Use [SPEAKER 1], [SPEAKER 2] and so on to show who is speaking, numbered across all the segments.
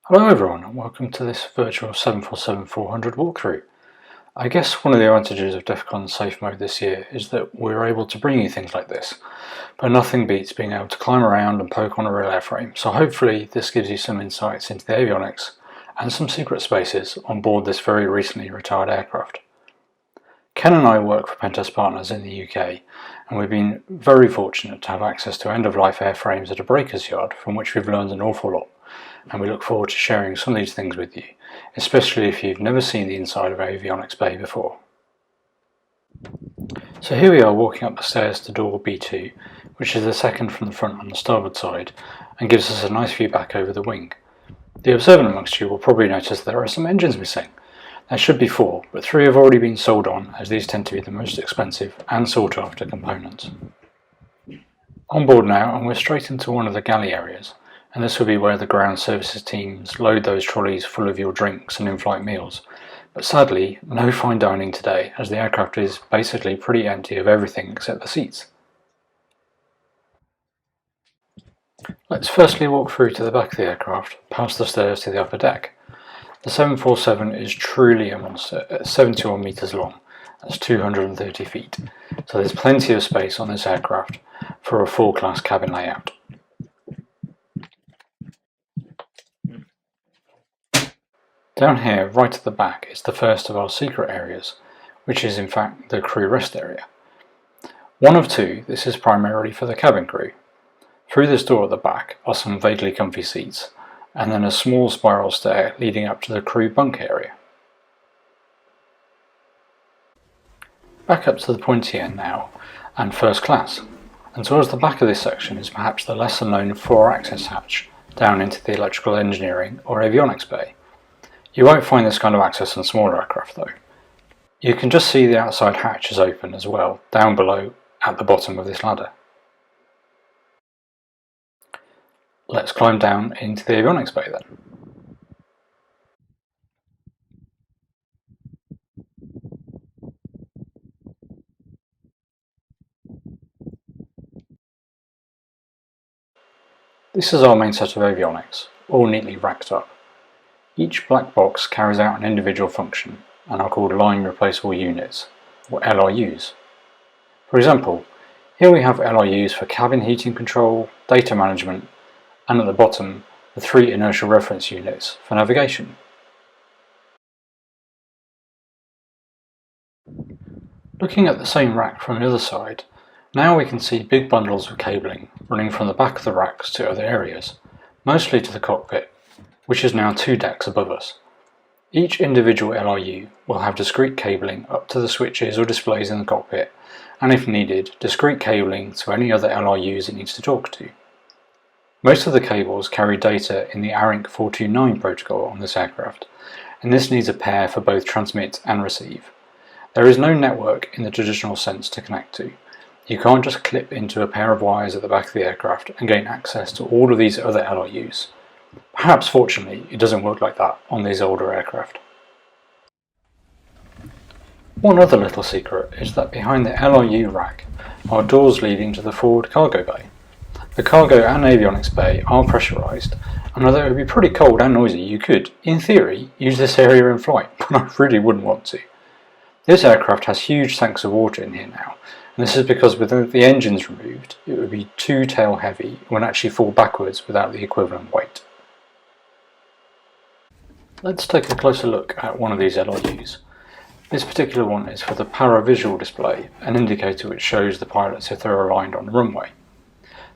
[SPEAKER 1] Hello everyone and welcome to this virtual 747-400 walkthrough. I guess one of the advantages of DEF CON Safe Mode this year is that we're able to bring you things like this, but nothing beats being able to climb around and poke on a real airframe, so hopefully this gives you some insights into the avionics and some secret spaces on board this very recently retired aircraft. Ken and I work for Pentest Partners in the UK, and we've been very fortunate to have access to end-of-life airframes at a breakers yard from which we've learned an awful lot, and we look forward to sharing some of these things with you, especially if you've never seen the inside of avionics bay before. So here we are walking up the stairs to door B2, which is the second from the front on the starboard side, and gives us a nice view back over the wing. The observant amongst you will probably notice there are some engines missing. There should be 4, but 3 have already been sold on, as these tend to be the most expensive and sought after components. On board now, and we're straight into one of the galley areas, and this will be where the ground services teams load those trolleys full of your drinks and in-flight meals. But sadly, no fine dining today, as the aircraft is basically pretty empty of everything except the seats. Let's firstly walk through to the back of the aircraft, past the stairs to the upper deck. The 747 is truly a monster at 71 metres long, that's 230 feet, so there's plenty of space on this aircraft for a full class cabin layout. Down here, right at the back, is the first of our secret areas, which is in fact the crew rest area. One of 2, this is primarily for the cabin crew. Through this door at the back are some vaguely comfy seats, and then a small spiral stair leading up to the crew bunk area. Back up to the pointy end now, and first class, and towards the back of this section is perhaps the lesser known 4-access hatch down into the electrical engineering or avionics bay. You won't find this kind of access on smaller aircraft though. You can just see the outside hatch is open as well, down below at the bottom of this ladder. Let's climb down into the avionics bay then. This is our main set of avionics, all neatly racked up. Each black box carries out an individual function and are called line replaceable units, or LRUs. For example, here we have LRUs for cabin heating control, data management, and at the bottom, the 3 inertial reference units for navigation. Looking at the same rack from the other side, now we can see big bundles of cabling running from the back of the racks to other areas, mostly to the cockpit, which is now 2 decks above us. Each individual LRU will have discrete cabling up to the switches or displays in the cockpit, and if needed, discrete cabling to any other LRUs it needs to talk to. Most of the cables carry data in the ARINC 429 protocol on this aircraft, and this needs a pair for both transmit and receive. There is no network in the traditional sense to connect to. You can't just clip into a pair of wires at the back of the aircraft and gain access to all of these other LRUs. Perhaps fortunately it doesn't work like that on these older aircraft. One other little secret is that behind the LRU rack are doors leading to the forward cargo bay. The cargo and avionics bay are pressurised, and although it would be pretty cold and noisy, you could, in theory, use this area in flight, but I really wouldn't want to. This aircraft has huge tanks of water in here now, and this is because with the engines removed, it would be too tail heavy and would actually fall backwards without the equivalent weight. Let's take a closer look at one of these LRUs. This particular one is for the paravisual display, an indicator which shows the pilots if they're aligned on the runway.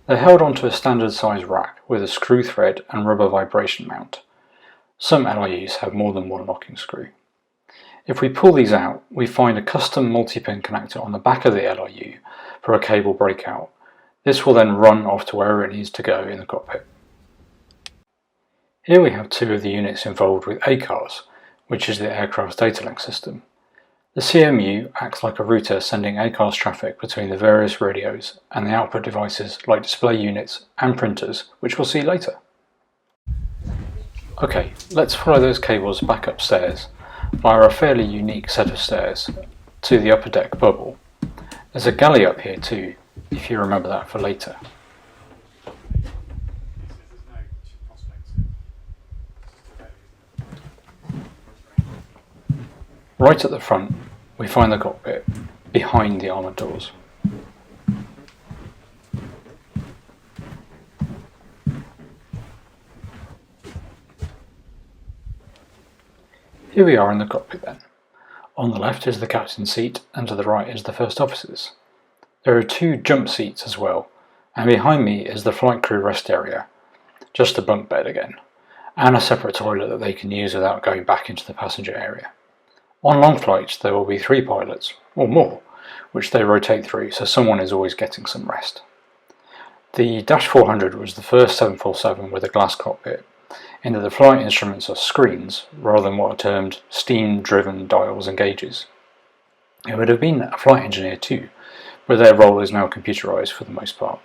[SPEAKER 1] They're held onto a standard size rack with a screw thread and rubber vibration mount. Some LRUs have more than one locking screw. If we pull these out, we find a custom multi-pin connector on the back of the LRU for a cable breakout. This will then run off to wherever it needs to go in the cockpit. Here we have 2 of the units involved with ACARS, which is the aircraft's data link system. The CMU acts like a router sending ACARS traffic between the various radios and the output devices like display units and printers, which we'll see later. Okay, let's follow those cables back upstairs via a fairly unique set of stairs to the upper deck bubble. There's a galley up here too, if you remember that for later. Right at the front, we find the cockpit, behind the armoured doors. Here we are in the cockpit then. On the left is the captain's seat, and to the right is the first officer's. There are 2 jump seats as well, and behind me is the flight crew rest area, just a bunk bed again, and a separate toilet that they can use without going back into the passenger area. On long flights there will be 3 pilots, or more, which they rotate through, so someone is always getting some rest. The Dash 400 was the first 747 with a glass cockpit, in that the flight instruments are screens rather than what are termed steam-driven dials and gauges. It would have been a flight engineer too, but their role is now computerized for the most part.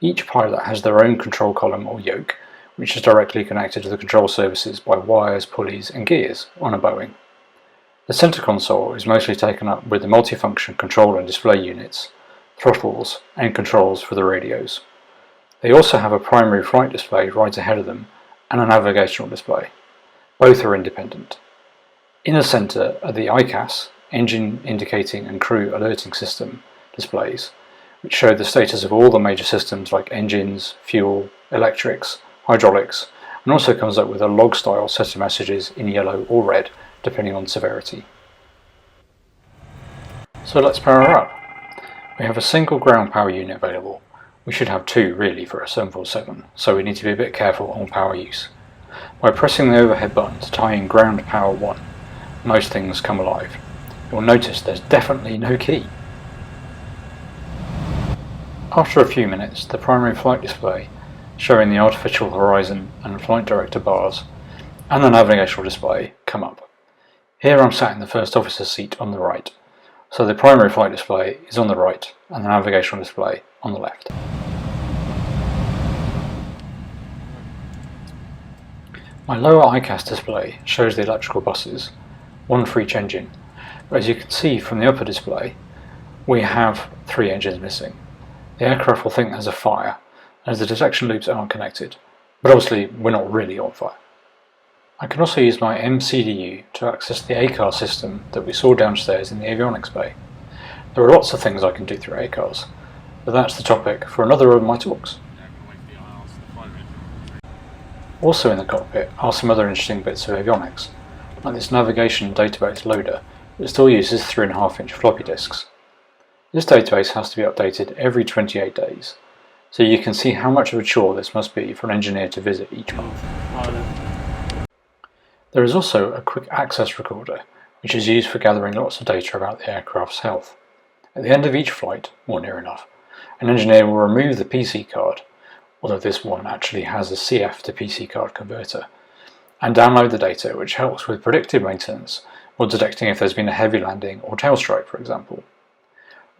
[SPEAKER 1] Each pilot has their own control column or yoke, which is directly connected to the control surfaces by wires, pulleys and gears on a Boeing. The center console is mostly taken up with the multifunction control and display units, throttles and controls for the radios. They also have a primary flight display right ahead of them and a navigational display. Both are independent. In the center are the ICAS, engine indicating and crew alerting system displays, which show the status of all the major systems like engines, fuel, electrics, hydraulics, and also comes up with a log style set of messages in yellow or red depending on severity. So let's power up. We have a single ground power unit available. We should have 2 really for a 747, so we need to be a bit careful on power use. By pressing the overhead button to tie in ground power 1, most things come alive. You'll notice there's definitely no key. After a few minutes, the primary flight display, showing the artificial horizon and flight director bars, and the navigational display come up. Here I'm sat in the first officer's seat on the right, so the primary flight display is on the right and the navigational display on the left. My lower ICAS display shows the electrical buses, 1 for each engine, but as you can see from the upper display, we have 3 engines missing. The aircraft will think there's a fire, as the detection loops aren't connected, but obviously we're not really on fire. I can also use my MCDU to access the ACAR system that we saw downstairs in the avionics bay. There are lots of things I can do through ACARs, but that's the topic for another of my talks. Also in the cockpit are some other interesting bits of avionics, like this navigation database loader that still uses 3.5-inch floppy disks. This database has to be updated every 28 days, so you can see how much of a chore this must be for an engineer to visit each month. There is also a quick access recorder, which is used for gathering lots of data about the aircraft's health. At the end of each flight, or near enough, an engineer will remove the PC card, although this one actually has a CF to PC card converter, and download the data, which helps with predictive maintenance or detecting if there's been a heavy landing or tail strike, for example.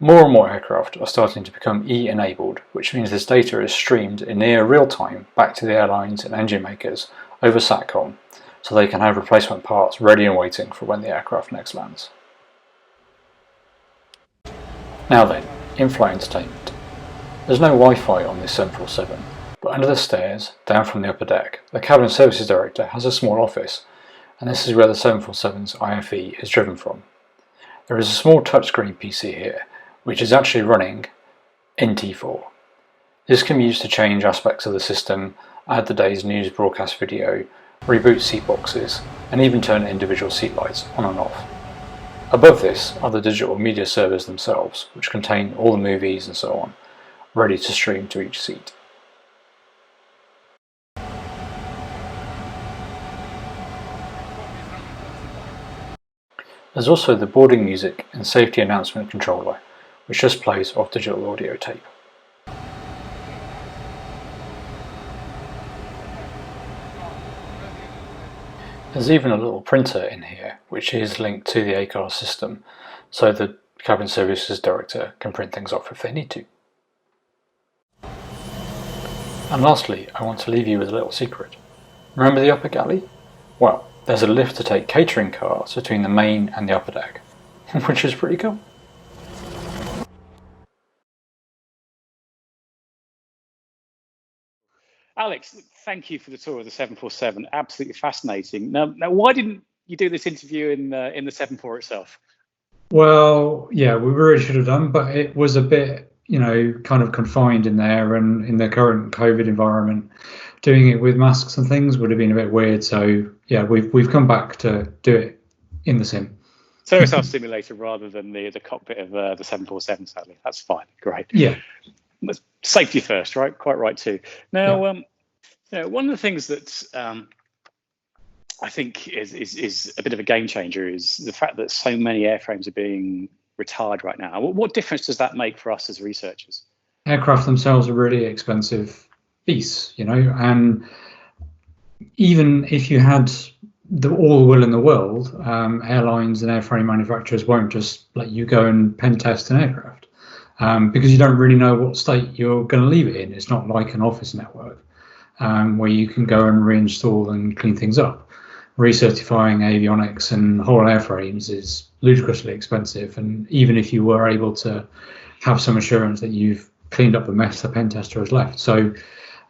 [SPEAKER 1] More and more aircraft are starting to become E-enabled, which means this data is streamed in near real time back to the airlines and engine makers over SATCOM, so they can have replacement parts ready and waiting for when the aircraft next lands. Now then, in-flight entertainment. There's no Wi-Fi on this 747, but under the stairs, down from the upper deck, the cabin services director has a small office, and this is where the 747's IFE is driven from. There is a small touchscreen PC here, which is actually running NT4. This can be used to change aspects of the system, add the day's news broadcast video, reboot seat boxes, and even turn individual seat lights on and off. Above this are the digital media servers themselves, which contain all the movies and so on, ready to stream to each seat. There's also the boarding music and safety announcement controller, which just plays off digital audio tape. There's even a little printer in here, which is linked to the ACAR system, so the cabin services director can print things off if they need to. And lastly, I want to leave you with a little secret. Remember the upper galley? Well, there's a lift to take catering cars between the main and the upper deck, which is pretty cool.
[SPEAKER 2] Alex, thank you for the tour of the 747. Absolutely fascinating. Now why didn't you do this interview in the 7.4 itself?
[SPEAKER 1] Well, yeah, we really should have done, but it was a bit, kind of confined in there, and in the current COVID environment, doing it with masks and things would have been a bit weird. So yeah, we've come back to do it in the sim.
[SPEAKER 2] So it's our simulator rather than the cockpit of the 747. Sadly, that's fine. Great.
[SPEAKER 1] Yeah.
[SPEAKER 2] Safety first, right? Quite right too. Now, one of the things that I think is a bit of a game changer is the fact that so many airframes are being retired right now. What difference does that make for us as researchers?
[SPEAKER 1] Aircraft themselves are really expensive beasts, and even if you had all the will in the world, airlines and airframe manufacturers won't just let you go and pen test an aircraft because you don't really know what state you're going to leave it in. It's not like an office network where you can go and reinstall and clean things up. Recertifying avionics and whole airframes is ludicrously expensive, and even if you were able to have some assurance that you've cleaned up the mess the pen tester has left. So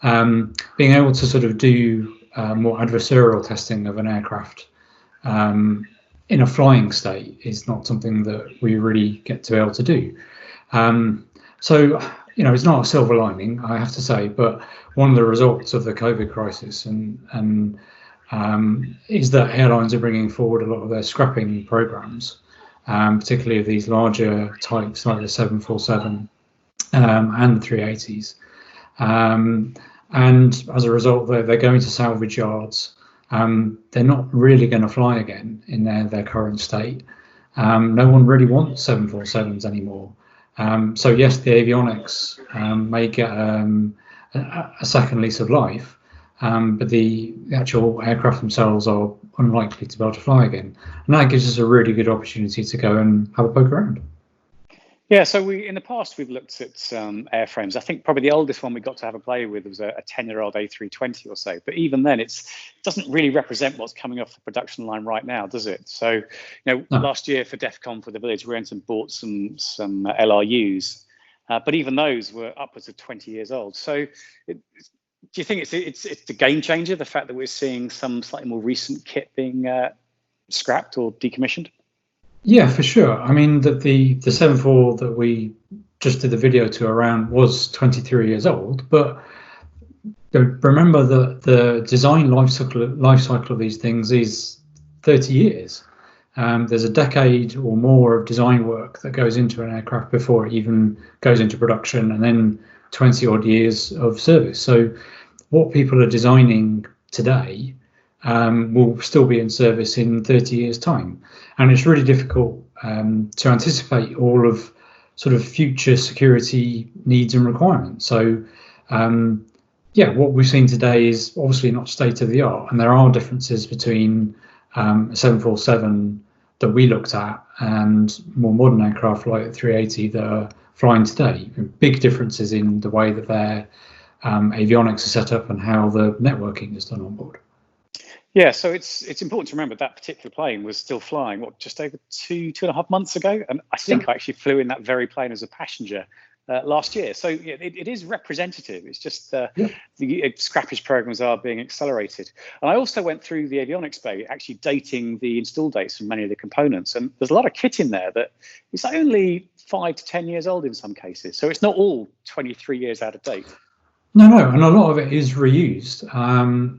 [SPEAKER 1] being able to sort of do more adversarial testing of an aircraft in a flying state is not something that we really get to be able to do. So it's not a silver lining, I have to say, but one of the results of the COVID crisis and is that airlines are bringing forward a lot of their scrapping programs, particularly of these larger types like the 747 and the 380s. And as a result, they're going to salvage yards. They're not really going to fly again in their current state. No one really wants 747s anymore. So yes, the avionics may get a second lease of life, but the actual aircraft themselves are unlikely to be able to fly again. And that gives us a really good opportunity to go and have a poke around.
[SPEAKER 2] Yeah, so in the past we've looked at airframes. I think probably the oldest one we got to have a play with was a 10-year-old A320 or so. But even then, it doesn't really represent what's coming off the production line right now, does it? So, no. Last year for DEF CON for the Village, we went and bought some LRUs, but even those were upwards of 20 years old. So, do you think it's the game changer, the fact that we're seeing some slightly more recent kit being scrapped or decommissioned?
[SPEAKER 1] Yeah, for sure. I mean, the 7.4 that we just did the video to around was 23 years old, but remember that the design life cycle of these things is 30 years. There's a decade or more of design work that goes into an aircraft before it even goes into production, and then 20 odd years of service. So what people are designing today will still be in service in 30 years' time. And it's really difficult to anticipate all of sort of future security needs and requirements. So, what we've seen today is obviously not state of the art, and there are differences between a 747 that we looked at and more modern aircraft like the 380 that are flying today. Big differences in the way that their avionics are set up and how the networking is done on board.
[SPEAKER 2] Yeah, so it's important to remember that particular plane was still flying, just over two and a half months ago? And I think I actually flew in that very plane as a passenger last year. So it is representative. It's just the scrappage programs are being accelerated. And I also went through the avionics bay, actually dating the install dates from many of the components. And there's a lot of kit in there that is only 5 to 10 years old in some cases. So it's not all 23 years out of date.
[SPEAKER 1] No, and a lot of it is reused.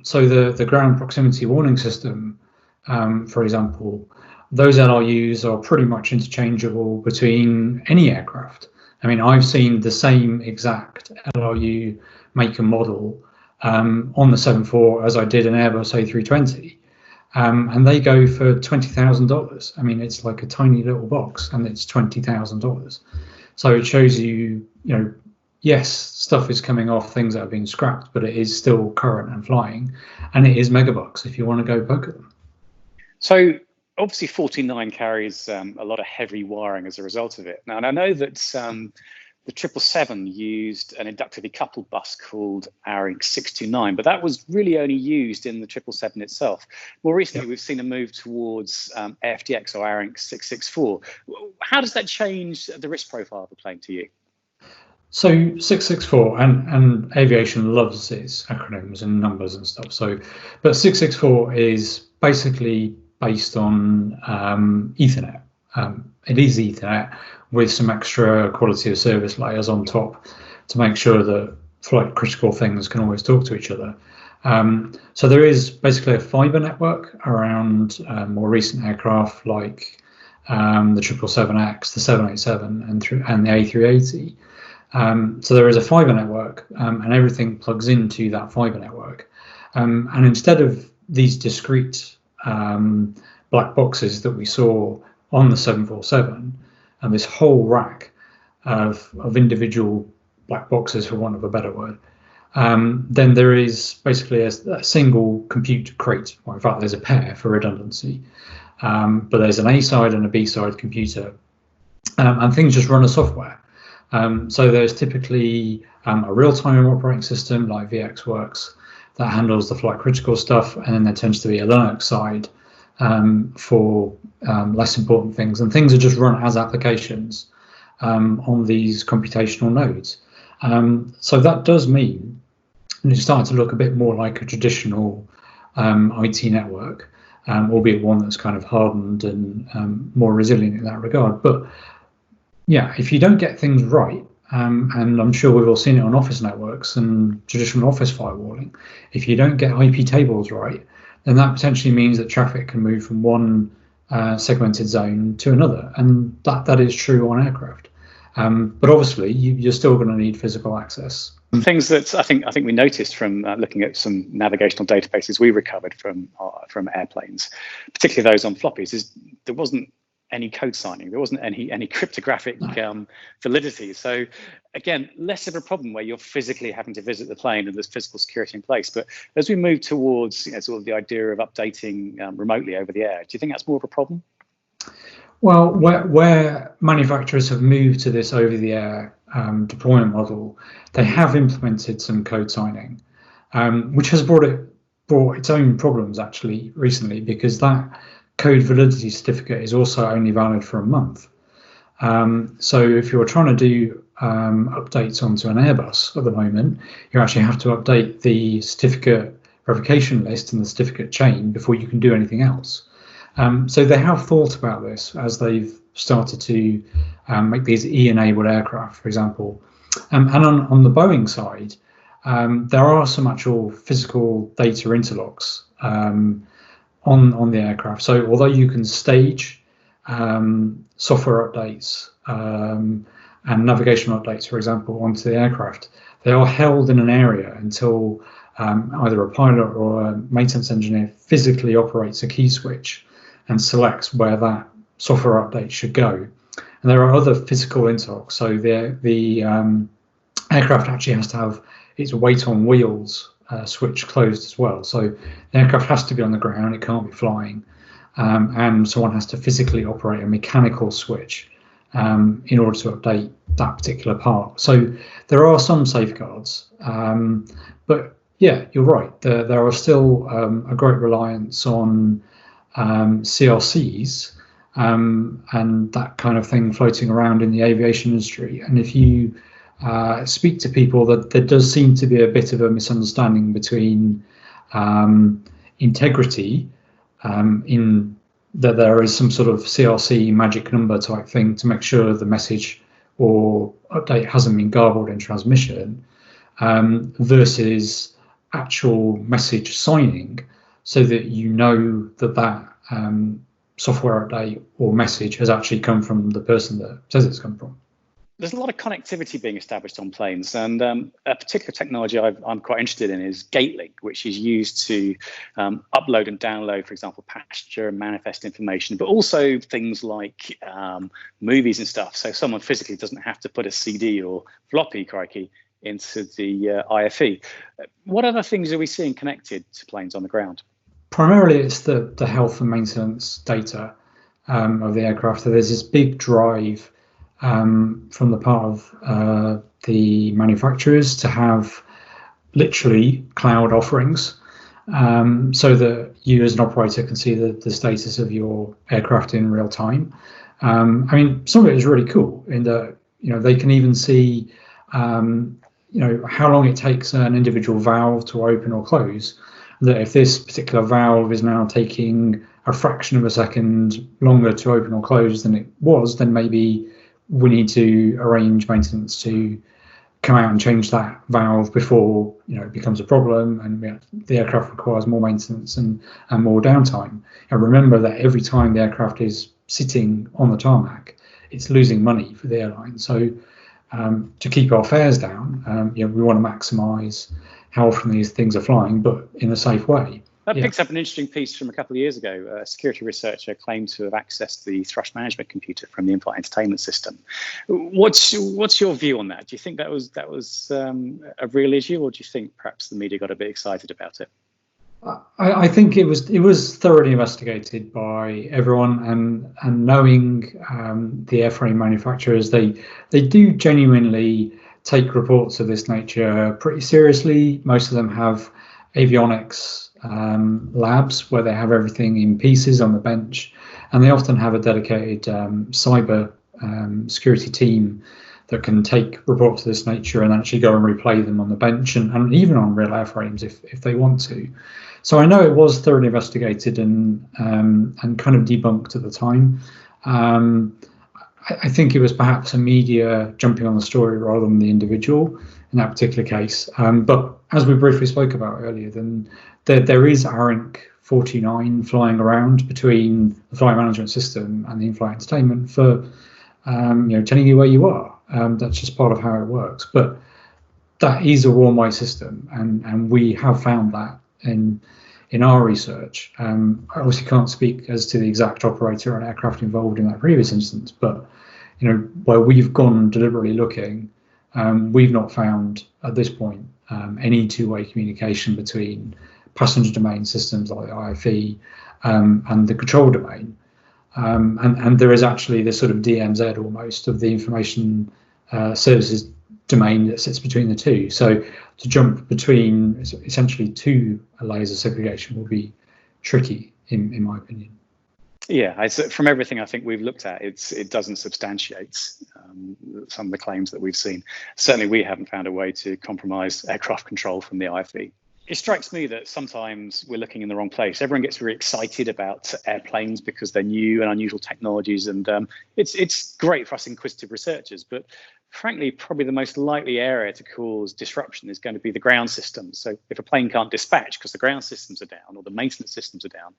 [SPEAKER 1] So the ground proximity warning system, for example, those LRUs are pretty much interchangeable between any aircraft. I mean, I've seen the same exact LRU make and model on the 7.4 as I did an Airbus A320, and they go for $20,000. I mean, it's like a tiny little box, and it's $20,000. So it shows you, yes, stuff is coming off, things that have been scrapped, but it is still current and flying, and it is megabucks if you want to go poke at them.
[SPEAKER 2] So obviously 49 carries a lot of heavy wiring as a result of it. Now, and I know that the 777 used an inductively coupled bus called ARINC 629, but that was really only used in the 777 itself. More recently, we've seen a move towards AFDX or ARINC 664. How does that change the risk profile of the plane to you?
[SPEAKER 1] So 664, and aviation loves its acronyms and numbers and stuff. But 664 is basically based on Ethernet. It is Ethernet with some extra quality of service layers on top to make sure that flight critical things can always talk to each other. So there is basically a fiber network around more recent aircraft like the 777X, the 787, and the A380. So there is a fiber network, and everything plugs into that fiber network. And instead of these discrete black boxes that we saw on the 747, and this whole rack of individual black boxes, for want of a better word, then there is basically a single compute crate. Well, in fact, there's a pair for redundancy, but there's an A side and a B side computer, and things just run a software. So there's typically a real-time operating system like VxWorks that handles the flight critical stuff, and then there tends to be a Linux side for less important things, and things are just run as applications on these computational nodes. So that does mean it's starting to look a bit more like a traditional IT network, albeit one that's kind of hardened and more resilient in that regard. But yeah, if you don't get things right, and I'm sure we've all seen it on office networks and traditional office firewalling, if you don't get IP tables right, then that potentially means that traffic can move from one segmented zone to another, and that is true on aircraft. But obviously, you're still going to need physical access.
[SPEAKER 2] Things that I think we noticed from looking at some navigational databases we recovered from airplanes, particularly those on floppies, is there wasn't any code signing, there wasn't any cryptographic validity. So again, less of a problem where you're physically having to visit the plane and there's physical security in place. But as we move towards sort of the idea of updating remotely over the air, do you think that's more of a problem?
[SPEAKER 1] Well, where manufacturers have moved to this over-the-air deployment model, they have implemented some code signing, which has brought its own problems actually recently, because that code validity certificate is also only valid for a month. So if you're trying to do updates onto an Airbus at the moment, you actually have to update the certificate verification list and the certificate chain before you can do anything else. So they have thought about this as they've started to make these E-enabled aircraft, for example. And on the Boeing side, there are some actual physical data interlocks on the aircraft. So although you can stage software updates and navigational updates, for example, onto the aircraft, they are held in an area until either a pilot or a maintenance engineer physically operates a key switch and selects where that software update should go. And there are other physical interlocks. So the aircraft actually has to have its weight on wheels switch closed as well. So the aircraft has to be on the ground, it can't be flying, and someone has to physically operate a mechanical switch in order to update that particular part. So there are some safeguards, but yeah, you're right. There are still a great reliance on CRCs and that kind of thing floating around in the aviation industry. And if you speak to people, that there does seem to be a bit of a misunderstanding between integrity in that there is some sort of CRC magic number type thing to make sure the message or update hasn't been garbled in transmission, versus actual message signing, so that you know that software update or message has actually come from the person that says it's come from.
[SPEAKER 2] There's a lot of connectivity being established on planes, and a particular technology I'm quite interested in is GateLink, which is used to upload and download, for example, passenger and manifest information, but also things like movies and stuff. So someone physically doesn't have to put a CD or floppy, crikey, into the IFE. What other things are we seeing connected to planes on the ground?
[SPEAKER 1] Primarily, it's the health and maintenance data of the aircraft. So there's this big drive from the part of the manufacturers to have literally cloud offerings, so that you as an operator can see the status of your aircraft in real time. I mean, some of it is really cool in that they can even see how long it takes an individual valve to open or close. That if this particular valve is now taking
[SPEAKER 3] a fraction of a second longer to open or close than it was, then maybe we need to arrange maintenance to come out and change that valve before it becomes a problem, and the aircraft requires more maintenance and more downtime. And remember that every time the aircraft is sitting on the tarmac, it's losing money for the airline. So to keep our fares down, we want to maximise how often these things are flying, but in a safe way.
[SPEAKER 2] That picks up an interesting piece from a couple of years ago. A security researcher claimed to have accessed the thrust management computer from the in-flight entertainment system. What's your view on that? Do you think that was a real issue, or do you think perhaps the media got a bit excited about it?
[SPEAKER 3] I think it was thoroughly investigated by everyone, and knowing the airframe manufacturers, they do genuinely take reports of this nature pretty seriously. Most of them have avionics labs where they have everything in pieces on the bench, and they often have a dedicated cyber security team that can take reports of this nature and actually go and replay them on the bench and even on real airframes if they want to. So I know it was thoroughly investigated and kind of debunked at the time. I think it was perhaps a media jumping on the story rather than the individual in that particular case. But as we briefly spoke about earlier, then there is ARINC 49 flying around between the flight management system and the in-flight entertainment for telling you where you are. That's just part of how it works. But that is a one-way system, and we have found that in our research. I obviously can't speak as to the exact operator and aircraft involved in that previous instance, but where we've gone deliberately looking, we've not found at this point any two-way communication between passenger domain systems like the IFE and the control domain. And there is actually this sort of DMZ almost of the information services domain that sits between the two. So to jump between essentially two layers of segregation will be tricky, in my opinion.
[SPEAKER 2] Yeah, from everything I think we've looked at, it doesn't substantiate some of the claims that we've seen. Certainly, we haven't found a way to compromise aircraft control from the IFE. It strikes me that sometimes we're looking in the wrong place. Everyone gets very excited about airplanes because they're new and unusual technologies, and it's great for us inquisitive researchers. But frankly, probably the most likely area to cause disruption is going to be the ground systems. So if a plane can't dispatch because the ground systems are down or the maintenance systems are down,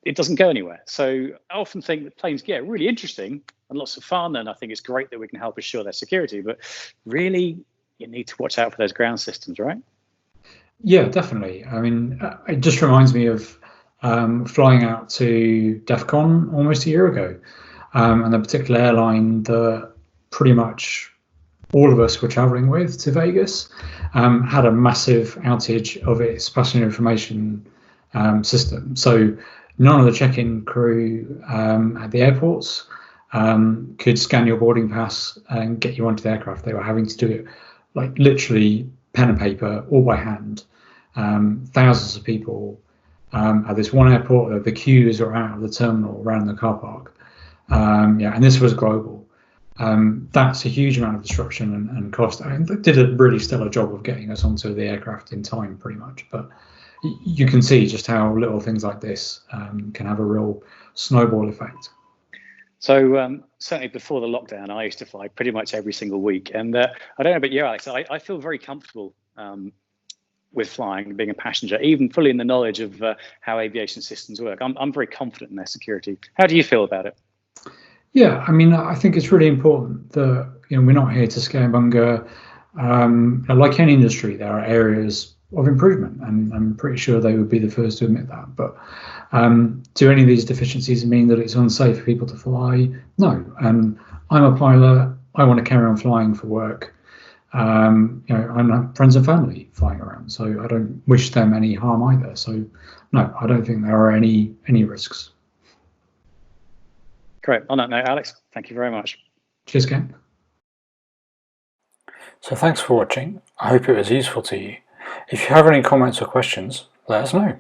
[SPEAKER 2] it doesn't go anywhere. So I often think that planes get really interesting and lots of fun, and I think it's great that we can help assure their security. But really, you need to watch out for those ground systems, right?
[SPEAKER 3] Yeah, definitely. I mean, it just reminds me of flying out to DEF CON almost a year ago, and the particular airline that pretty much all of us were traveling with to Vegas had a massive outage of its passenger information system. So none of the check-in crew at the airports could scan your boarding pass and get you onto the aircraft. They were having to do it like literally pen and paper, all by hand. Thousands of people at this one airport. The queues are out of the terminal around the car park. And this was global. That's a huge amount of disruption and cost. And they did a really stellar job of getting us onto the aircraft in time, pretty much. But you can see just how little things like this can have a real snowball effect.
[SPEAKER 2] So certainly before the lockdown, I used to fly pretty much every single week. And I don't know about you, Alex, I feel very comfortable with flying, being a passenger, even fully in the knowledge of how aviation systems work. I'm very confident in their security. How do you feel about it?
[SPEAKER 3] Yeah, I mean, I think it's really important that we're not here to scaremonger. Like any industry, there are areas of improvement, and I'm pretty sure they would be the first to admit that. But do any of these deficiencies mean that it's unsafe for people to fly? No. I'm a pilot. I want to carry on flying for work. I have friends and family flying around, so I don't wish them any harm either. So no, I don't think there are any risks.
[SPEAKER 2] Great. On that note, Alex, thank you very much.
[SPEAKER 3] Cheers, Ken.
[SPEAKER 1] So thanks for watching. I hope it was useful to you. If you have any comments or questions, let us know.